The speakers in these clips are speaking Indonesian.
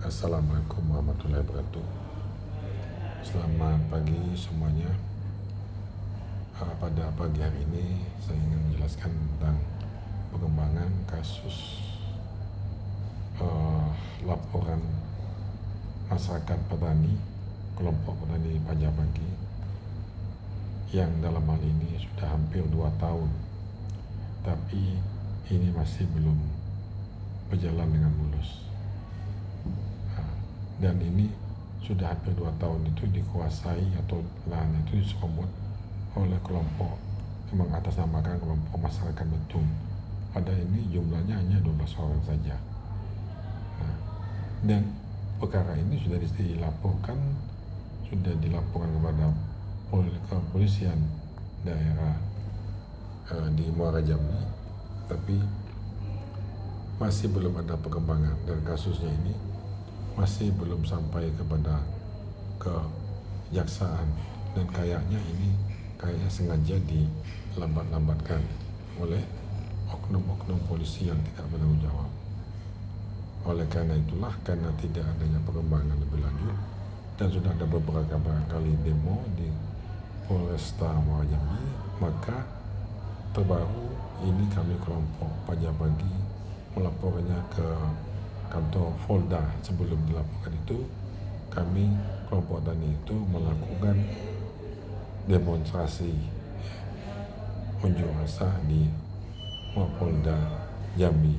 Assalamualaikum warahmatullahi wabarakatuh. Selamat pagi semuanya. Pada pagi hari ini saya ingin menjelaskan tentang pengembangan kasus laporan masyarakat petani, kelompok petani Pajapagi yang dalam hal ini sudah hampir 2 tahun, tapi ini masih belum berjalan dengan mulus. Dan ini sudah hampir 2 tahun itu dikuasai atau lahan itu diserobot oleh kelompok yang mengatasnamakan kelompok masyarakat Betung. Padahal ini jumlahnya hanya 12 orang saja. Dan perkara ini sudah dilaporkan kepada kepolisian daerah di Muara Jambi, tapi masih belum ada perkembangan dan kasusnya ini masih belum sampai kepada kejaksaan, dan kayaknya sengaja dilambat-lambatkan oleh oknum-oknum polisi yang tidak bertanggung jawab. Oleh karena itulah, karena tidak adanya perkembangan lebih lanjut dan sudah ada beberapa kali demo di Polresta Muara Jambi, maka terbaru ini kami kelompok Pajapagi melaporkannya ke kantor Polda. Sebelum dilaporkan itu, kami kelompok tani itu melakukan demonstrasi unjuk rasa di Mapolda Jambi,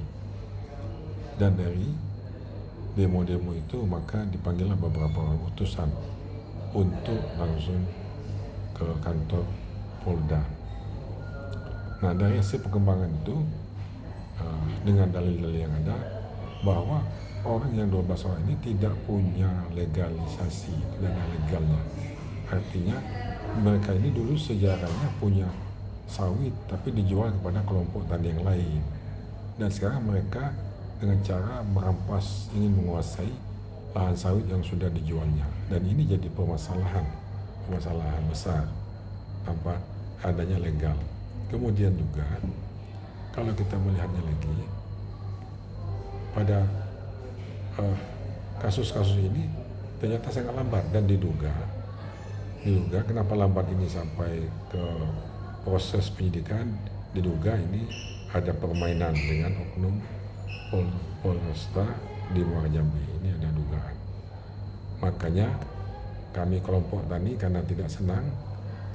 dan dari demo-demo itu maka dipanggillah beberapa utusan untuk langsung ke kantor Polda. Nah, dari hasil perkembangan itu dengan dalil-dalil yang ada bahwa orang yang 12 orang ini tidak punya legalisasi, tidak ada legalnya. Artinya mereka ini dulu sejarahnya punya sawit tapi dijual kepada kelompok tani yang lain, dan sekarang mereka dengan cara merampas ingin menguasai lahan sawit yang sudah dijualnya, dan ini jadi permasalahan besar tanpa adanya legal. Kemudian juga kalau kita melihatnya lagi pada kasus-kasus ini ternyata sangat lambat, dan diduga kenapa lambat ini sampai ke proses penyidikan, diduga ini ada permainan dengan oknum Polresta di Muara Jambi. Ini ada dugaan. Makanya kami kelompok tani karena tidak senang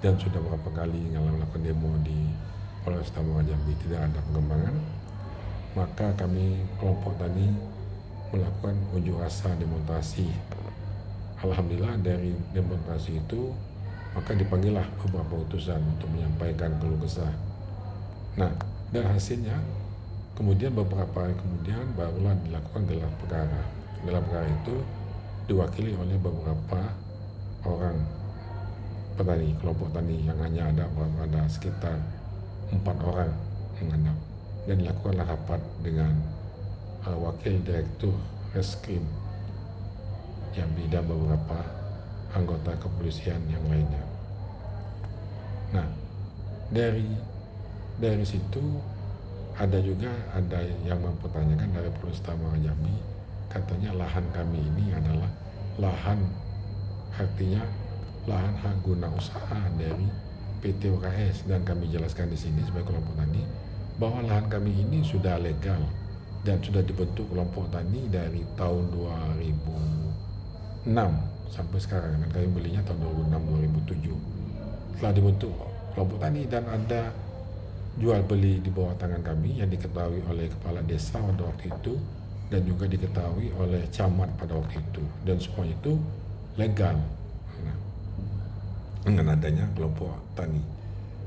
dan sudah beberapa kali melakukan demo di Polresta Muara Jambi tidak ada pengembangan, maka kami kelompok tani melakukan unjuk rasa demonstrasi. Alhamdulillah dari demonstrasi itu maka dipanggillah beberapa utusan untuk menyampaikan keluh kesah. Nah, dan hasilnya kemudian beberapa hari kemudian barulah dilakukan gelar perkara. Gelar perkara itu diwakili oleh beberapa orang petani, kelompok tani yang hanya ada sekitar 4 orang yang ada, dan dilakukanlah rapat dengan wakil direktur Reskrim Jambi dan beberapa anggota kepolisian yang lainnya. Nah, dari situ ada yang mempertanyakan dari Polresta Muara Jambi, katanya lahan kami ini adalah lahan, artinya lahan hak guna usaha dari PT UKS, dan kami jelaskan di sini sebagai kelompok tani bahwa lahan kami ini sudah legal dan sudah dibentuk kelompok tani dari tahun 2006 sampai sekarang, dan kami belinya tahun 2006-2007. Telah dibentuk kelompok tani dan ada jual beli di bawah tangan kami yang diketahui oleh kepala desa pada waktu itu dan juga diketahui oleh camat pada waktu itu, dan semua itu legal dengan adanya kelompok tani.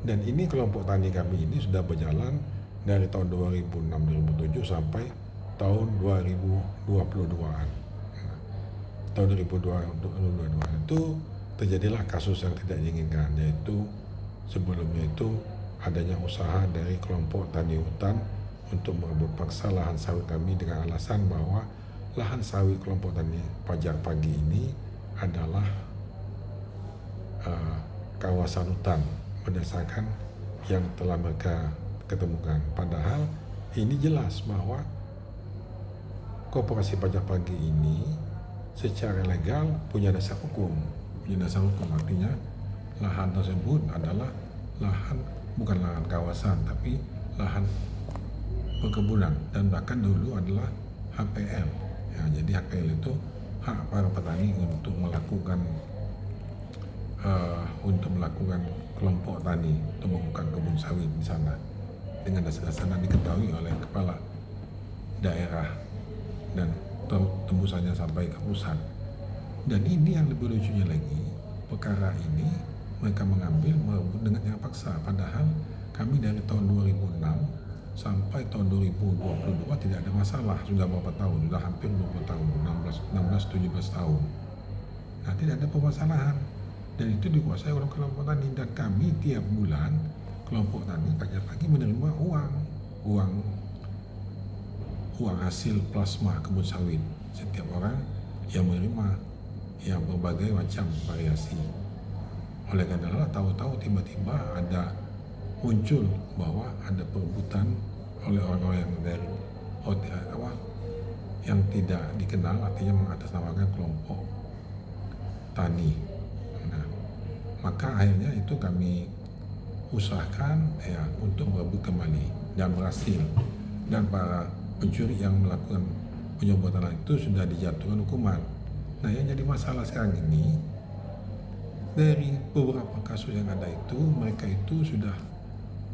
Dan ini kelompok tani kami ini sudah berjalan dari tahun 2006-2007 sampai tahun 2022-an. Tahun 2022 itu terjadilah kasus yang tidak diinginkan, yaitu sebelumnya itu adanya usaha dari kelompok tani hutan untuk merebut paksa lahan sawit kami dengan alasan bahwa lahan sawit kelompok tani Pajapagi ini adalah kawasan hutan berdasarkan yang telah mereka ketemukan. Padahal ini jelas bahwa Koperasi Pajapagi ini secara legal punya dasar hukum. Punya dasar hukum artinya lahan tersebut adalah lahan, bukan lahan kawasan, tapi lahan perkebunan, dan bahkan dulu adalah HPL. Ya, jadi HPL itu hak para petani untuk melakukan kelompok tani untuk membuka kebun sawit di sana dengan dasar-dasar diketahui oleh kepala daerah dan tembusannya sampai ke pusat. Dan ini yang lebih lucunya lagi, perkara ini mereka mengambil merebut dengan yang paksa, padahal kami dari tahun 2006 sampai tahun 2022 tidak ada masalah. Sudah berapa tahun? Sudah hampir 20 tahun, 16-17 tahun. Nah, tidak ada permasalahan. Dan itu dikuasai oleh kelompok tani, dan kami tiap bulan kelompok tani pagi-pagi menerima uang hasil plasma kebun sawit. Setiap orang yang menerima yang berbagai macam variasi. Oleh karena tahu-tahu tiba-tiba ada muncul bahwa ada perebutan oleh orang-orang yang dari yang tidak dikenal, artinya mengatasnamakan kelompok tani. Nah, maka akhirnya itu kami usahakan untuk merebut kembali dan berhasil, dan para pencuri yang melakukan penyerobotan itu sudah dijatuhkan hukuman. Nah, yang jadi masalah sekarang ini, dari beberapa kasus yang ada itu, mereka itu sudah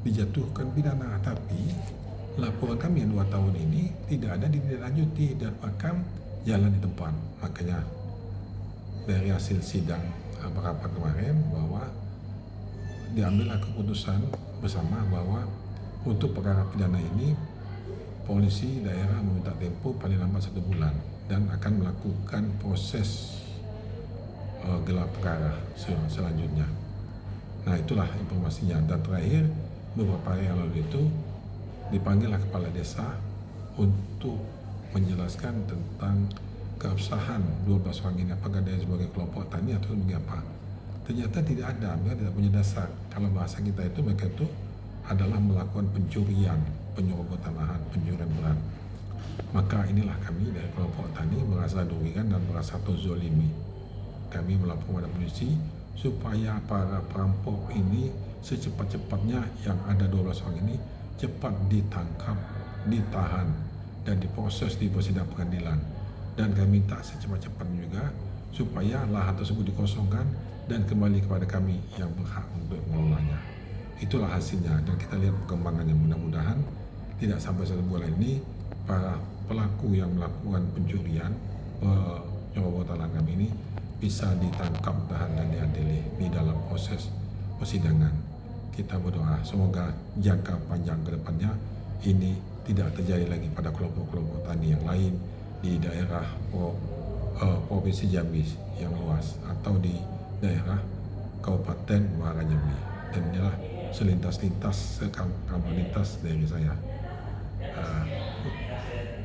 dijatuhkan pidana, tapi laporan kami yang 2 tahun ini tidak ada ditindaklanjuti dan bahkan jalan di tempat. Makanya dari hasil sidang rapat kemarin bahwa diambillah keputusan bersama bahwa untuk perkara pidana ini polisi daerah meminta tempo paling lambat 1 bulan dan akan melakukan proses gelar perkara selanjutnya. Nah, itulah informasinya. Dan terakhir, beberapa hari yang lalu itu dipanggillah kepala desa untuk menjelaskan tentang keabsahan 12 orang ini, apakah dia sebagai kelompok tani atau sebagai apa. Ternyata tidak ada, mereka tidak punya dasar. Kalau bahasa kita itu, mereka itu adalah melakukan pencurian, penyerobotan lahan, pencurian berat. Maka inilah kami dari kelompok tani merasa dirugikan dan merasa terzolimi. Kami melapor kepada polisi supaya para perampok ini secepat-cepatnya, yang ada 12 orang ini, cepat ditangkap, ditahan, dan diproses di persidangan pengadilan. Dan kami minta secepat-cepatnya juga supaya lahan tersebut dikosongkan dan kembali kepada kami yang berhak untuk mengelolanya. Itulah hasilnya, dan kita lihat perkembangannya. Mudah-mudahan tidak sampai 1 bulan ini para pelaku yang melakukan pencurian penyerobotan lahan kami ini bisa ditangkap, tahan, dan diadili di dalam proses persidangan. Kita berdoa semoga jangka panjang ke depannya ini tidak terjadi lagi pada kelompok-kelompok tani yang lain di daerah Provinsi Jambi yang luas atau di daerah Kabupaten Muara Jambi. Dan inilah selintas-lintas komunitas dari saya.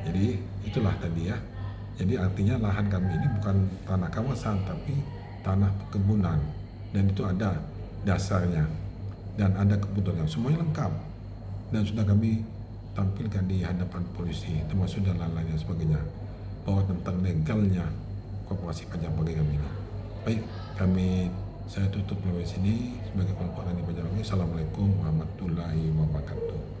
Jadi itulah tadi ya. Jadi artinya lahan kami ini bukan tanah kawasan tapi tanah perkebunan, dan itu ada dasarnya dan ada kebutuhan, semuanya lengkap, dan sudah kami tampilkan di hadapan polisi termasuk dan lain-lain sebagainya bahwa tentang legalnya Koperasi Pajak-Bagi kami ini. Baik, saya tutup sampai sini sebagai kelompok tani Pajak-Bagi. Assalamualaikum warahmatullahi wabarakatuh.